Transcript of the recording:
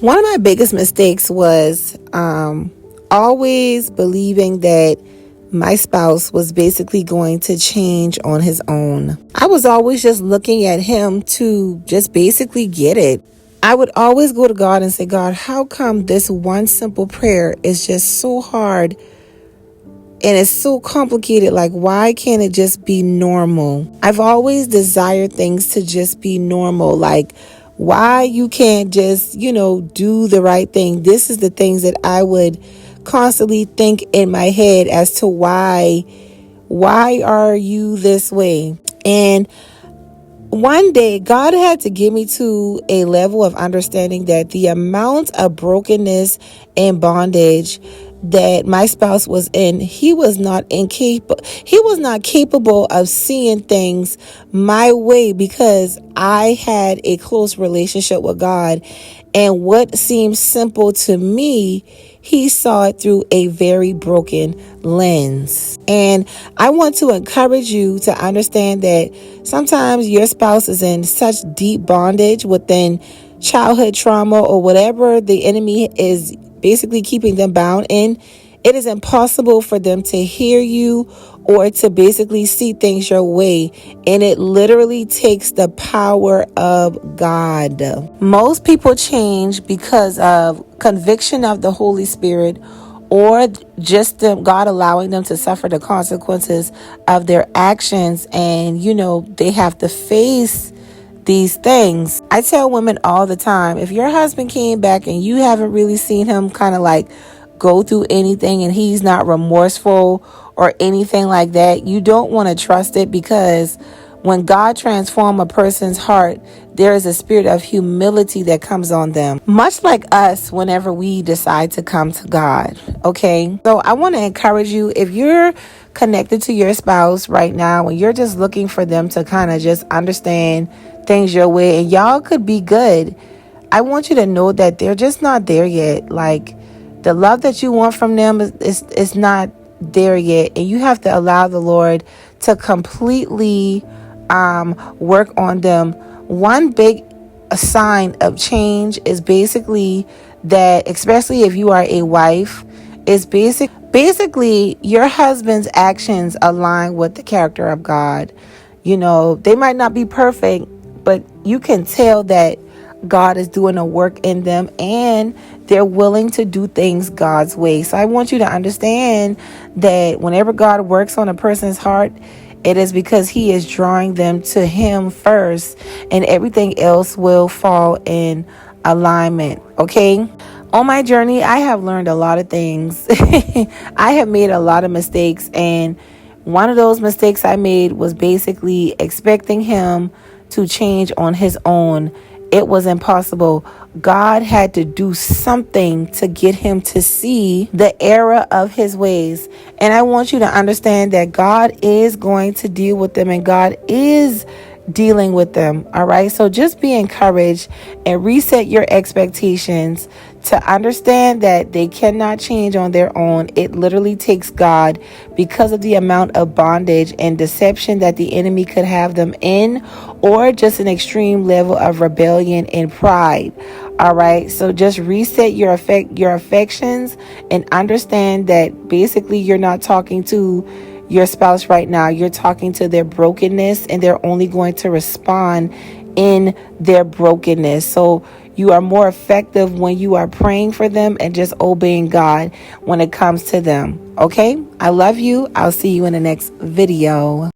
One of my biggest mistakes was always believing that my spouse was basically going to change on his own. I was always just looking at him to just basically get it. I would always go to God and say, God, how come this one simple prayer is just so hard and it's so complicated? Like, why can't it just be normal? I've always desired things to just be normal. Like, why you can't just, do the right thing. This is the things that I would constantly think in my head as to why are you this way? And one day, God had to get me to a level of understanding that the amount of brokenness and bondage that my spouse was in, he was not capable of seeing things my way, because I had a close relationship with God, and what seemed simple to me, he saw it through a very broken lens. And I want to encourage you to understand that sometimes your spouse is in such deep bondage within childhood trauma or whatever the enemy is basically keeping them bound in. It is impossible for them to hear you or to basically see things your way. And it literally takes the power of God. Most people change because of conviction of the Holy Spirit, or just God allowing them to suffer the consequences of their actions. And, they have to face these things. I tell women all the time, if your husband came back and you haven't really seen him kind of like go through anything and he's not remorseful or anything like that, you don't want to trust it, because when God transforms a person's heart, there is a spirit of humility that comes on them, much like us whenever we decide to come to God. Okay, so I want to encourage you, if you're connected to your spouse right now and you're just looking for them to kind of just understand things your way, and y'all could be good, I want you to know that they're just not there yet. Like, the love that you want from them is not there yet, and you have to allow the Lord to completely work on them. One big sign of change is basically that, especially if you are a wife, is basically your husband's actions align with the character of God. They might not be perfect, but you can tell that God is doing a work in them and they're willing to do things God's way. So I want you to understand that whenever God works on a person's heart, it is because he is drawing them to him first, and everything else will fall in alignment. Okay. On my journey, I have learned a lot of things. I have made a lot of mistakes, and one of those mistakes I made was basically expecting him to change on his own. It was impossible. God had to do something to get him to see the error of his ways. And I want you to understand that God is going to deal with them, and God is dealing with them. All right. So just be encouraged and reset your expectations to understand that they cannot change on their own. It literally takes God, because of the amount of bondage and deception that the enemy could have them in, or just an extreme level of rebellion and pride. All right. So just reset your affections and understand that basically you're not talking to your spouse right now. You're talking to their brokenness, and they're only going to respond in their brokenness. So you are more effective when you are praying for them and just obeying God when it comes to them. Okay? I love you. I'll see you in the next video.